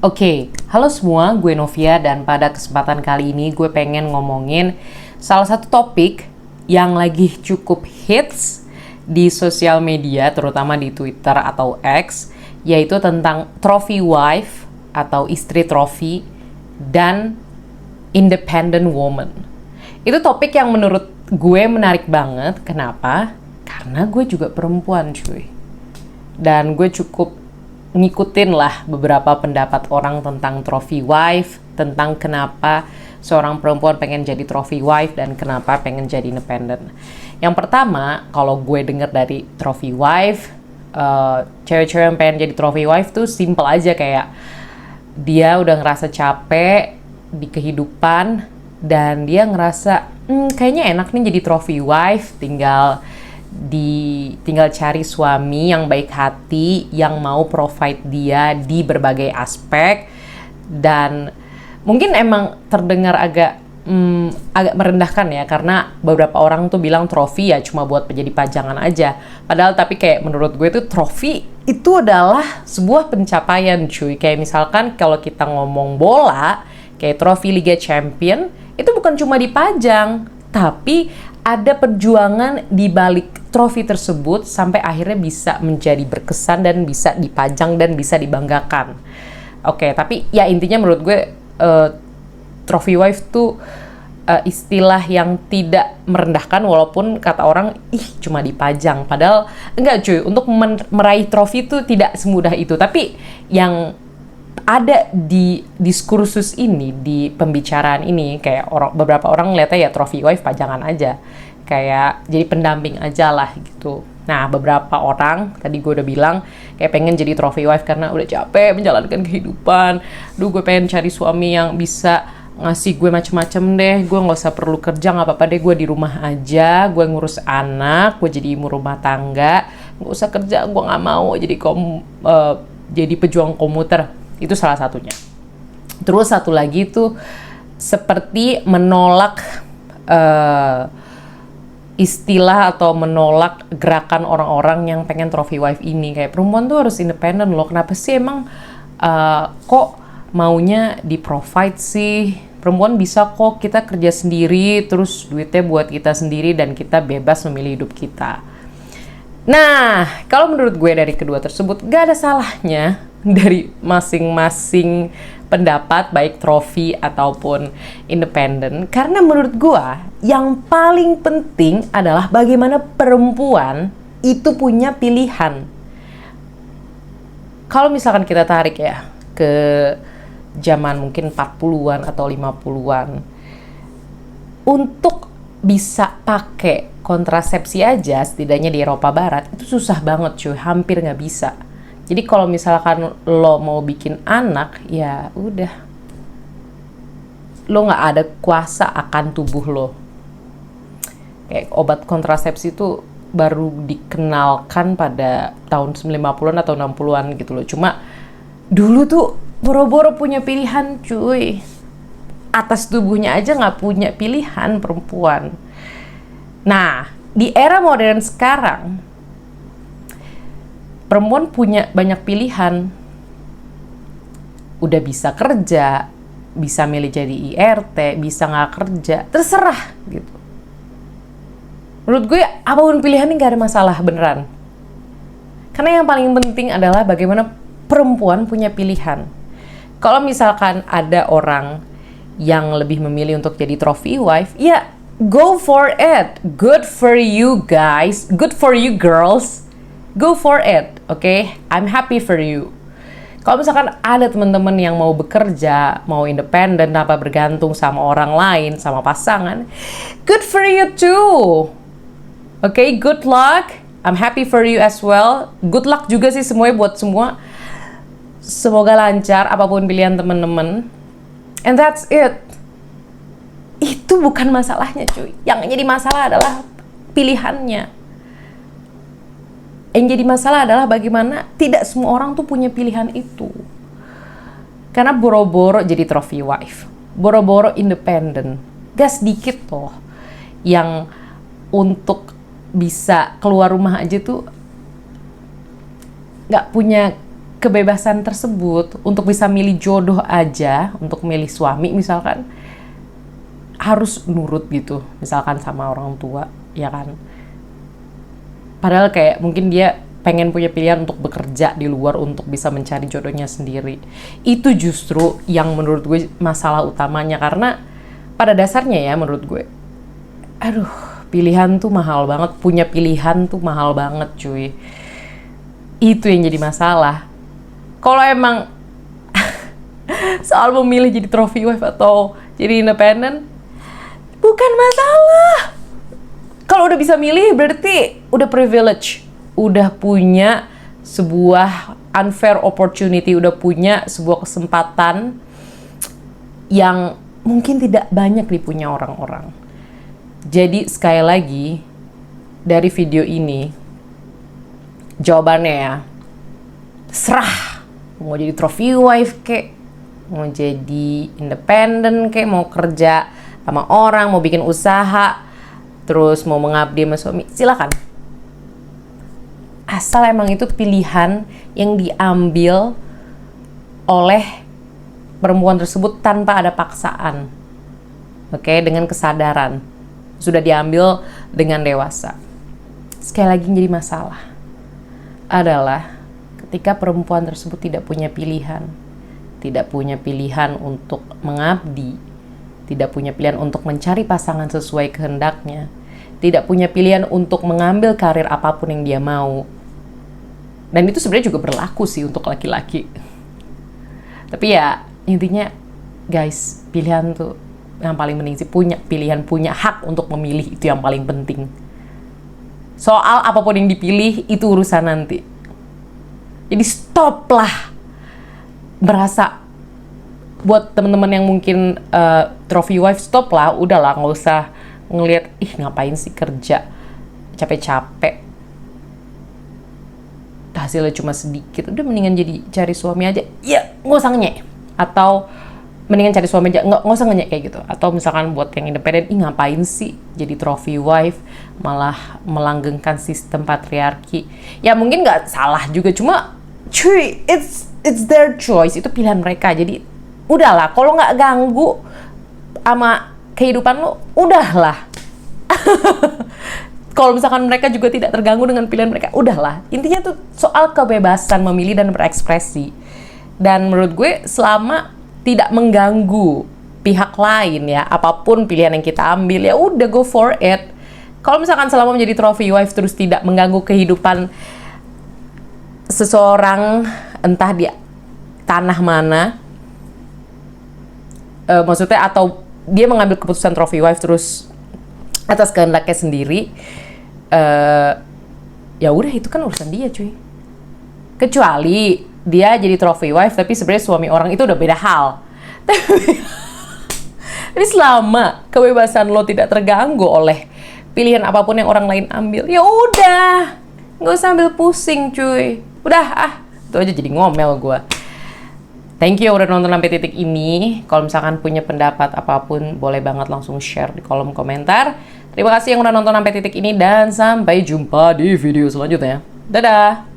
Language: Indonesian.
Oke, halo semua, gue Novia dan pada kesempatan kali ini gue pengen ngomongin salah satu topik yang lagi cukup hits di sosial media, terutama di Twitter atau X, yaitu tentang trophy wife atau istri trofi dan independent woman. Itu topik yang menurut gue menarik banget. Kenapa? Karena gue juga perempuan, cuy. Dan gue cukup ngikutin lah beberapa pendapat orang tentang trophy wife, tentang kenapa seorang perempuan pengen jadi trophy wife dan kenapa pengen jadi independent. Yang pertama, kalau gue denger dari trophy wife, cewek-cewek yang pengen jadi trophy wife tuh simple aja, kayak dia udah ngerasa capek di kehidupan dan dia ngerasa kayaknya enak nih jadi trophy wife, tinggal cari suami yang baik hati, yang mau provide dia di berbagai aspek. Dan mungkin emang terdengar agak merendahkan ya, karena beberapa orang tuh bilang trofi ya cuma buat jadi pajangan aja. Padahal tapi kayak menurut gue tuh trofi itu adalah sebuah pencapaian, cuy. Kayak misalkan kalau kita ngomong bola, kayak trofi Liga Champion, itu bukan cuma dipajang, tapi ada perjuangan di balik trofi tersebut sampai akhirnya bisa menjadi berkesan dan bisa dipajang dan bisa dibanggakan. Oke, tapi ya intinya menurut gue trophy wife tuh istilah yang tidak merendahkan, walaupun kata orang cuma dipajang, padahal enggak, cuy. Untuk meraih trofi itu tidak semudah itu. Tapi yang ada di diskursus ini, di pembicaraan ini, kayak beberapa orang ngeliatnya ya trophy wife pajangan aja, kayak jadi pendamping aja lah gitu. Nah, beberapa orang tadi gue udah bilang kayak pengen jadi trophy wife karena udah capek menjalankan kehidupan. Gue pengen cari suami yang bisa ngasih gue macem-macem deh. Gue nggak usah perlu kerja, nggak apa-apa deh, gue di rumah aja, gue ngurus anak, gue jadi ibu rumah tangga, nggak usah kerja, gue nggak mau jadi pejuang komuter. Itu salah satunya. Terus satu lagi tuh seperti menolak istilah atau menolak gerakan orang-orang yang pengen trophy wife ini. Kayak perempuan tuh harus independen loh. Kenapa sih emang kok maunya di-provide sih? Perempuan bisa kok kita kerja sendiri, terus duitnya buat kita sendiri dan kita bebas memilih hidup kita. Nah, kalau menurut gue dari kedua tersebut gak ada salahnya dari masing-masing pendapat, baik trofi ataupun independen. Karena menurut gue yang paling penting adalah bagaimana perempuan itu punya pilihan. Kalau misalkan kita tarik ya ke zaman mungkin 40-an atau 50-an, untuk bisa pakai kontrasepsi aja setidaknya di Eropa Barat itu susah banget, cuy. Hampir nggak bisa. Jadi kalau misalkan lo mau bikin anak, ya udah, lo nggak ada kuasa akan tubuh lo. Kayak obat kontrasepsi itu baru dikenalkan pada tahun 90-an atau 60-an gitu loh. Cuma dulu tuh boro-boro punya pilihan, cuy. Atas tubuhnya aja nggak punya pilihan perempuan. Nah, di era modern sekarang, perempuan punya banyak pilihan. Udah bisa kerja, bisa milih jadi IRT, bisa nggak kerja, terserah gitu. Menurut gue, apapun pilihannya nggak ada masalah, beneran. Karena yang paling penting adalah bagaimana perempuan punya pilihan. Kalau misalkan ada orang yang lebih memilih untuk jadi trophy wife, ya go for it. Good for you guys, good for you girls. Go for it, okay? I'm happy for you. Kalau misalkan ada teman-teman yang mau bekerja, mau independen tanpa bergantung sama orang lain, sama pasangan, good for you too. Okay, good luck. I'm happy for you as well. Good luck juga sih semuanya buat semua. Semoga lancar apapun pilihan teman-teman. And that's it. Itu bukan masalahnya, cuy. Yang jadi masalah adalah pilihannya. Yang jadi masalah adalah bagaimana tidak semua orang tuh punya pilihan itu. Karena boro-boro jadi trophy wife, boro-boro independen, gak sedikit loh yang untuk bisa keluar rumah aja tuh gak punya kebebasan tersebut untuk bisa milih jodoh aja, untuk milih suami misalkan, harus nurut gitu, misalkan sama orang tua, ya kan. Padahal kayak mungkin dia pengen punya pilihan untuk bekerja di luar untuk bisa mencari jodohnya sendiri. Itu justru yang menurut gue masalah utamanya, karena pada dasarnya ya menurut gue, aduh, pilihan tuh mahal banget, punya pilihan tuh mahal banget cuy. Itu yang jadi masalah. Kalau emang soal memilih jadi trophy wife atau jadi independen, bukan masalah. Kalau udah bisa milih berarti udah privilege, udah punya sebuah unfair opportunity, udah punya sebuah kesempatan yang mungkin tidak banyak dipunya orang-orang. Jadi sekali lagi dari video ini, jawabannya ya, serah. Mau jadi trophy wife kek, mau jadi independen kek, mau kerja sama orang, mau bikin usaha, terus mau mengabdi sama suami, silakan. Asal emang itu pilihan yang diambil oleh perempuan tersebut tanpa ada paksaan. Oke, dengan kesadaran. Sudah diambil dengan dewasa. Sekali lagi yang jadi masalah adalah ketika perempuan tersebut tidak punya pilihan. Tidak punya pilihan untuk mengabdi. Tidak punya pilihan untuk mencari pasangan sesuai kehendaknya. Tidak punya pilihan untuk mengambil karir apapun yang dia mau. Dan itu sebenarnya juga berlaku sih untuk laki-laki. Tapi ya, intinya guys, pilihan tuh yang paling penting sih. Punya pilihan, punya hak untuk memilih, itu yang paling penting. Soal apapun yang dipilih, itu urusan nanti. Jadi stoplah berasa, buat teman-teman yang mungkin trophy wife, stoplah, udahlah, nggak usah ngelihat ngapain sih kerja capek-capek hasilnya cuma sedikit, udah mendingan jadi cari suami aja, ya nggak usah ngenyek, atau mendingan cari suami aja, nggak usah ngenyek kayak gitu. Atau misalkan buat yang independen, ngapain sih jadi trophy wife, malah melanggengkan sistem patriarki. Ya mungkin nggak salah juga, cuma cuy, it's their choice, itu pilihan mereka. Jadi udahlah, kalau nggak ganggu sama kehidupan lo, udahlah. Kalau misalkan mereka juga tidak terganggu dengan pilihan mereka, udahlah. Intinya tuh soal kebebasan memilih dan berekspresi. Dan menurut gue selama tidak mengganggu pihak lain ya, apapun pilihan yang kita ambil, ya udah, go for it. Kalau misalkan selama menjadi trophy wife terus tidak mengganggu kehidupan seseorang, entah di tanah mana, maksudnya, atau dia mengambil keputusan trophy wife terus atas kehendaknya sendiri, ya udah, itu kan urusan dia cuy. Kecuali dia jadi trophy wife tapi sebenarnya suami orang, itu udah beda hal. Tapi selama kebebasan lo tidak terganggu oleh pilihan apapun yang orang lain ambil, ya udah, nggak usah ambil pusing cuy. Udah, itu aja jadi ngomel gue. Thank you udah nonton sampai titik ini. Kalau misalkan punya pendapat apapun, boleh banget langsung share di kolom komentar. Terima kasih yang udah nonton sampai titik ini, dan sampai jumpa di video selanjutnya. Dadah!